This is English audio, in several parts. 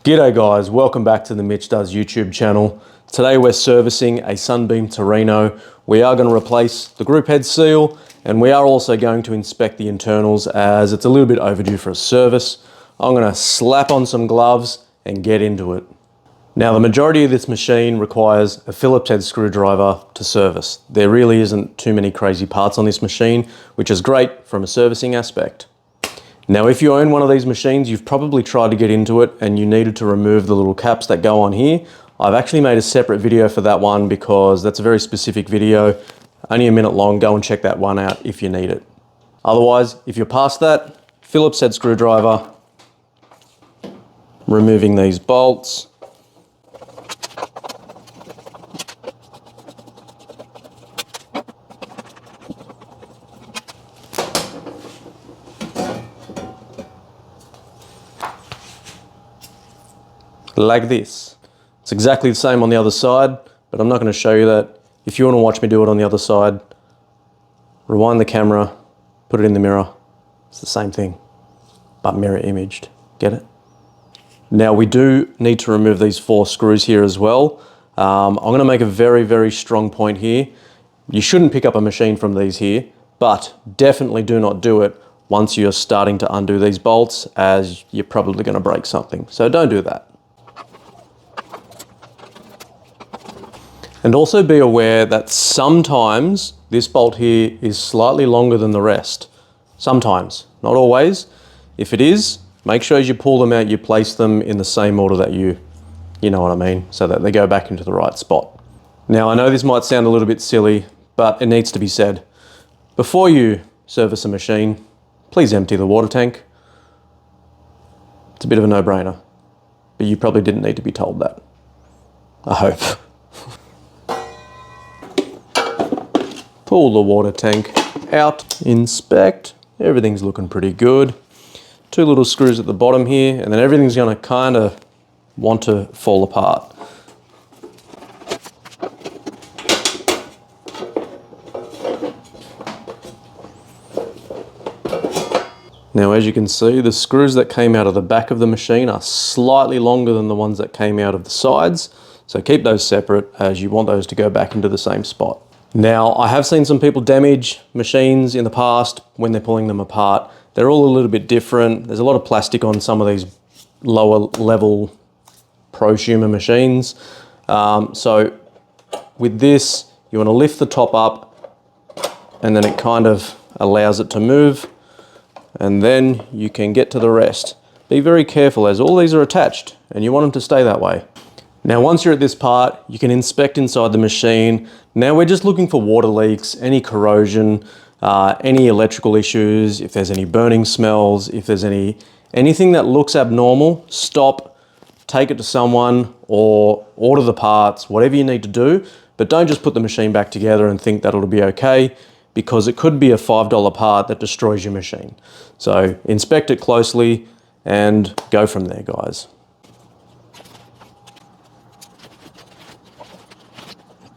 G'day guys, welcome back to the Mitch Does YouTube channel. Today we're servicing a Sunbeam Torino. We are going to replace the group head seal and we are also going to inspect the internals as it's a little bit overdue for a service. I'm going to slap on some gloves and get into it. Now the majority of this machine requires a Phillips head screwdriver to service. There really isn't too many crazy parts on this machine, which is great from a servicing aspect. Now, if you own one of these machines, you've probably tried to get into it and you needed to remove the little caps that go on here. I've actually made a separate video for that one because that's a very specific video, only a minute long. Go and check that one out if you need it. Otherwise, if you're past that, Phillips head screwdriver, removing these bolts. Like this. It's exactly the same on the other side, but I'm not going to show you that. If you want to watch me do it on the other side, rewind the camera, put it in the mirror. It's the same thing, but mirror imaged. Get it? Now we do need to remove these 4 screws here as well. I'm going to make a very, very strong point here. You shouldn't pick up a machine from these here, but definitely do not do it once you're starting to undo these bolts, as you're probably going to break something. So don't do that. And also be aware that sometimes this bolt here is slightly longer than the rest. Sometimes, not always. If it is, make sure as you pull them out, you place them in the same order that you know what I mean, so that they go back into the right spot. Now, I know this might sound a little bit silly, but it needs to be said. Before you service a machine, please empty the water tank. It's a bit of a no-brainer, but you probably didn't need to be told that. I hope. Pull the water tank out, inspect, everything's looking pretty good. 2 little screws at the bottom here, and then everything's gonna kind of want to fall apart. Now, as you can see, the screws that came out of the back of the machine are slightly longer than the ones that came out of the sides, so keep those separate as you want those to go back into the same spot. Now, I have seen some people damage machines in the past when they're pulling them apart. They're all a little bit different. There's a lot of plastic on some of these lower level prosumer machines. So with this, you want to lift the top up and then it kind of allows it to move, and then you can get to the rest. Be very careful as all these are attached and you want them to stay that way. Now, once you're at this part, you can inspect inside the machine. Now we're just looking for water leaks, any corrosion, any electrical issues, if there's any burning smells, if there's anything that looks abnormal, stop, take it to someone or order the parts, whatever you need to do, but don't just put the machine back together and think that it'll be okay, because it could be a $5 part that destroys your machine. So inspect it closely and go from there, guys.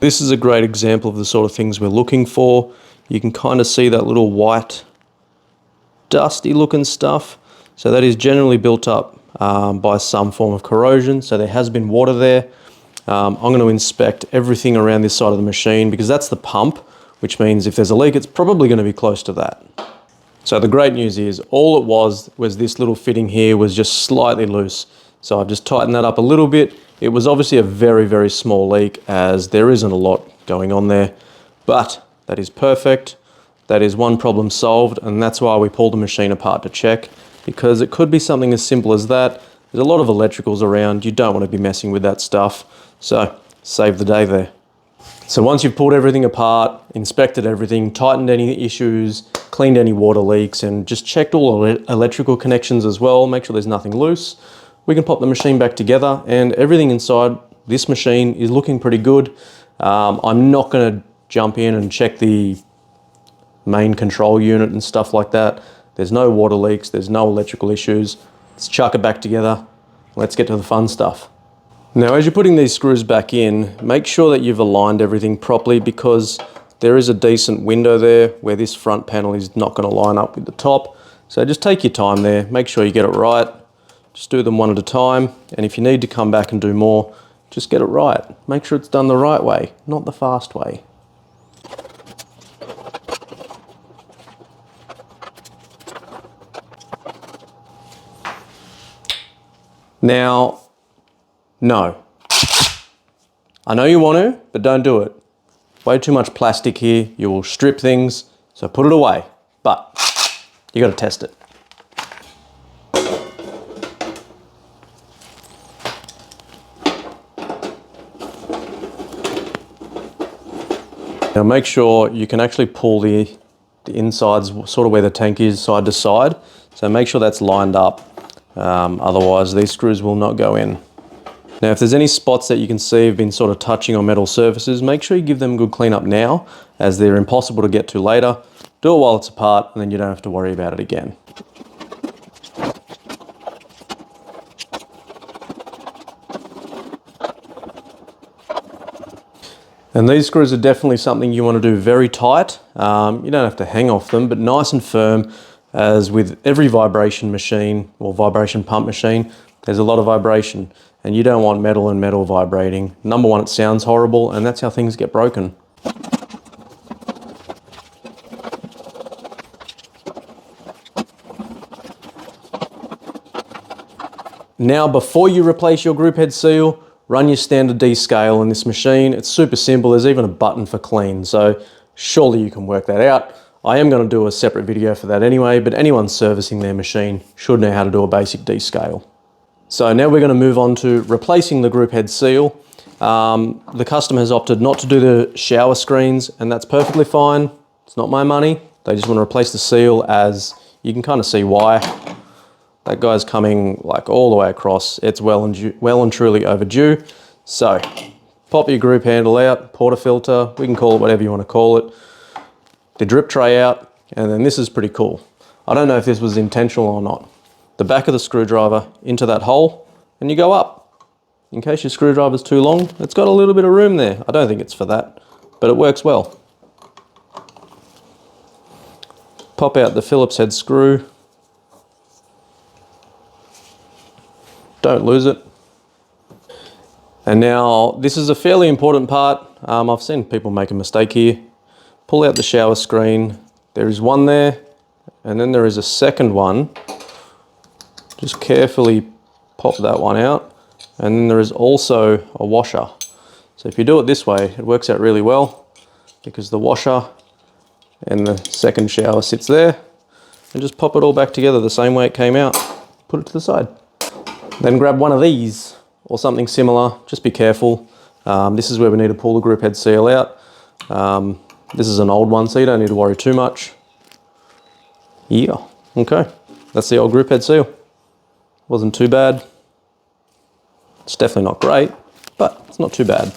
This is a great example of the sort of things we're looking for. You can kind of see that little white, dusty looking stuff. So that is generally built up by some form of corrosion. So there has been water there. I'm going to inspect everything around this side of the machine because that's the pump, which means if there's a leak, it's probably going to be close to that. So the great news is all it was this little fitting here was just slightly loose. So I've just tightened that up a little bit. It was obviously a very, very small leak as there isn't a lot going on there, but that is perfect. That is one problem solved, and that's why we pulled the machine apart to check, because it could be something as simple as that. There's a lot of electricals around. You don't want to be messing with that stuff. So save the day there. So once you've pulled everything apart, inspected everything, tightened any issues, cleaned any water leaks, and just checked all electrical connections as well, make sure there's nothing loose, we can pop the machine back together, and everything inside this machine is looking pretty good. I'm not going to jump in and check the main control unit and stuff like that. There's no water leaks, there's no electrical issues. Let's chuck it back together. Let's get to the fun stuff. Now, as you're putting these screws back in, make sure that you've aligned everything properly, because there is a decent window there where this front panel is not going to line up with the top. So just take your time there, make sure you get it right. just do them one at a time, and if you need to come back and do more, just get it right. Make sure it's done the right way, not the fast way. Now, no. I know you want to, but don't do it. Way too much plastic here, you will strip things, so put it away. But you got to test it. Now make sure you can actually pull the insides, sort of where the tank is, side to side. So make sure that's lined up, otherwise these screws will not go in. Now if there's any spots that you can see have been sort of touching on metal surfaces, make sure you give them a good clean up now, as they're impossible to get to later. Do it while it's apart, and then you don't have to worry about it again. And these screws are definitely something you want to do very tight. You don't have to hang off them, but nice and firm, as with every vibration machine or vibration pump machine, there's a lot of vibration, and you don't want metal and metal vibrating. Number one, it sounds horrible, and that's how things get broken. Now, before you replace your group head seal, run your standard D scale in this machine. It's super simple. There's even a button for clean, so surely you can work that out. I am going to do a separate video for that anyway, but anyone servicing their machine should know how to do a basic D scale. So now we're going to move on to replacing the group head seal. The customer has opted not to do the shower screens, and that's perfectly fine. It's not my money. They just want to replace the seal, as you can kind of see why. That guy's coming like all the way across. It's well and truly overdue. So pop your group handle out, portafilter, we can call it whatever you want to call it. The drip tray out, and then this is pretty cool. I don't know if this was intentional or not. The back of the screwdriver into that hole, and you go up. In case your screwdriver's too long, it's got a little bit of room there. I don't think it's for that, but it works well. Pop out the Phillips head screw. Don't lose it. And now this is a fairly important part. I've seen people make a mistake here. Pull out the shower screen. There is one there, and then there is a second one. Just carefully pop that one out. And then there is also a washer. So if you do it this way, it works out really well, because the washer and the second shower sits there, and just pop it all back together the same way it came out. Put it to the side. Then grab one of these or something similar. Just be careful. This is where we need to pull the group head seal out. This is an old one, so you don't need to worry too much. Yeah, okay. That's the old group head seal. Wasn't too bad. It's definitely not great, but it's not too bad.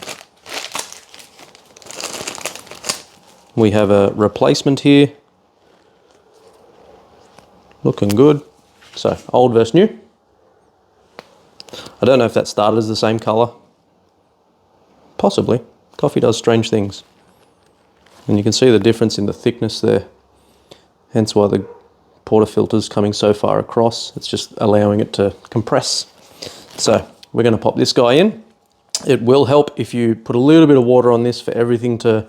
We have a replacement here. Looking good. So, old versus new. I don't know if that started as the same colour. Possibly. Coffee does strange things. And you can see the difference in the thickness there. Hence why the portafilter's coming so far across. It's just allowing it to compress. So we're going to pop this guy in. It will help if you put a little bit of water on this for everything to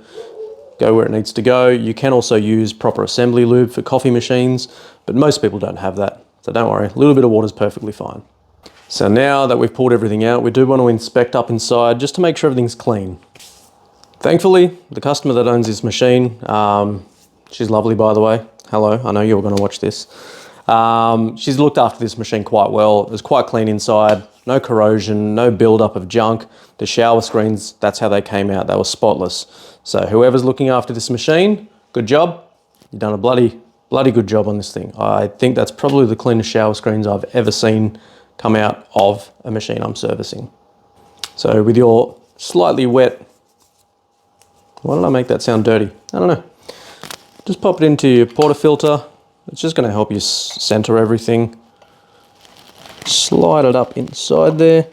go where it needs to go. You can also use proper assembly lube for coffee machines, but most people don't have that. So don't worry, a little bit of water is perfectly fine. So now that we've pulled everything out, we do want to inspect up inside just to make sure everything's clean. Thankfully, the customer that owns this machine, she's lovely by the way. Hello, I know you're going to watch this. She's looked after this machine quite well. It was quite clean inside, no corrosion, no build-up of junk. The shower screens, that's how they came out. They were spotless. So whoever's looking after this machine, good job. You've done a bloody good job on this thing. I think that's probably the cleanest shower screens I've ever seen come out of a machine I'm servicing. So with your slightly wet, why did I make that sound dirty? I don't know. Just pop it into your portafilter. It's just going to help you center everything. Slide it up inside there.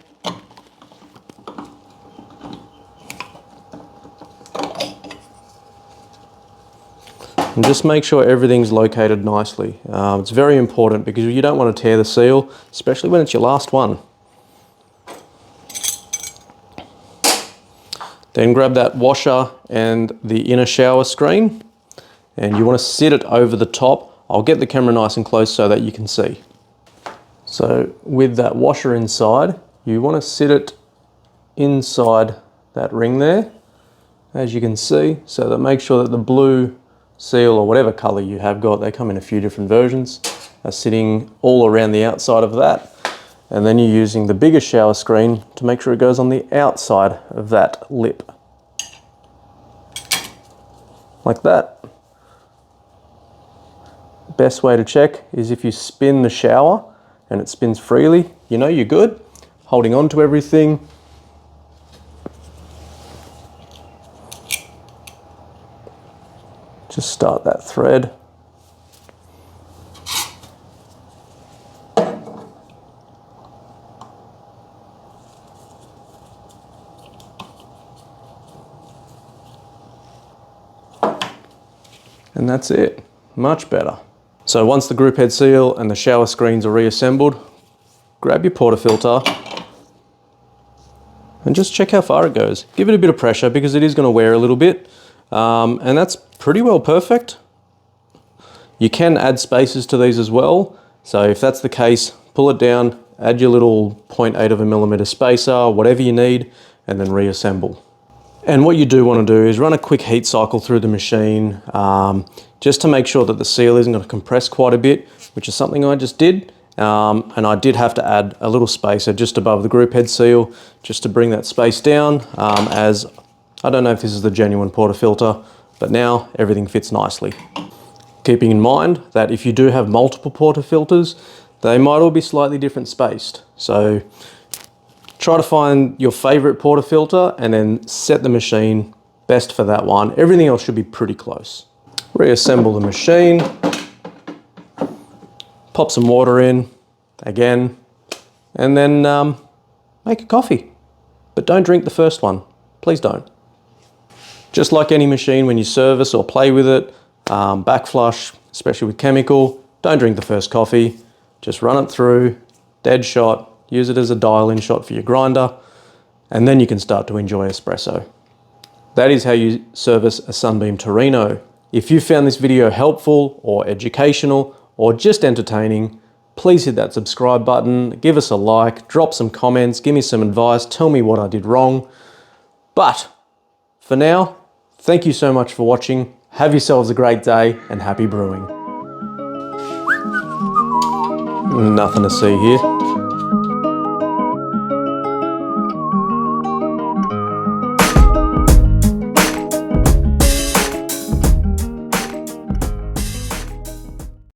And just make sure everything's located nicely. It's very important because you don't want to tear the seal, especially when it's your last one. Then grab that washer and the inner shower screen, and you want to sit it over the top. I'll get the camera nice and close so that you can see. So with that washer inside, you want to sit it inside that ring there, as you can see, so that make sure that the blue seal or whatever color you have got, they come in a few different versions, are sitting all around the outside of that. And then you're using the bigger shower screen to make sure it goes on the outside of that lip. Like that. Best way to check is if you spin the shower and it spins freely, you know you're good. Holding on to everything. Just start that thread. And that's it, much better. So once the group head seal and the shower screens are reassembled, grab your portafilter and just check how far it goes. Give it a bit of pressure because it is going to wear a little bit, and that's pretty well perfect. You can add spacers to these as well, so if that's the case, pull it down, add your little 0.8 of a millimeter spacer, whatever you need, and then reassemble. And what you do want to do is run a quick heat cycle through the machine, just to make sure that the seal isn't going to compress quite a bit, which is something I just did. And I did have to add a little spacer just above the group head seal, just to bring that space down, as I don't know if this is the genuine portafilter, but now everything fits nicely. Keeping in mind that if you do have multiple portafilters, they might all be slightly different spaced. So try to find your favorite portafilter and then set the machine best for that one. Everything else should be pretty close. Reassemble the machine. Pop some water in, again, and then make a coffee. But don't drink the first one, please don't. Just like any machine, when you service or play with it, backflush, especially with chemical, don't drink the first coffee, just run it through, dead shot, use it as a dial-in shot for your grinder, and then you can start to enjoy espresso. That is how you service a Sunbeam Torino. If you found this video helpful or educational, or just entertaining, please hit that subscribe button, give us a like, drop some comments, give me some advice, tell me what I did wrong. But for now, thank you so much for watching. Have yourselves a great day and happy brewing. Nothing to see here.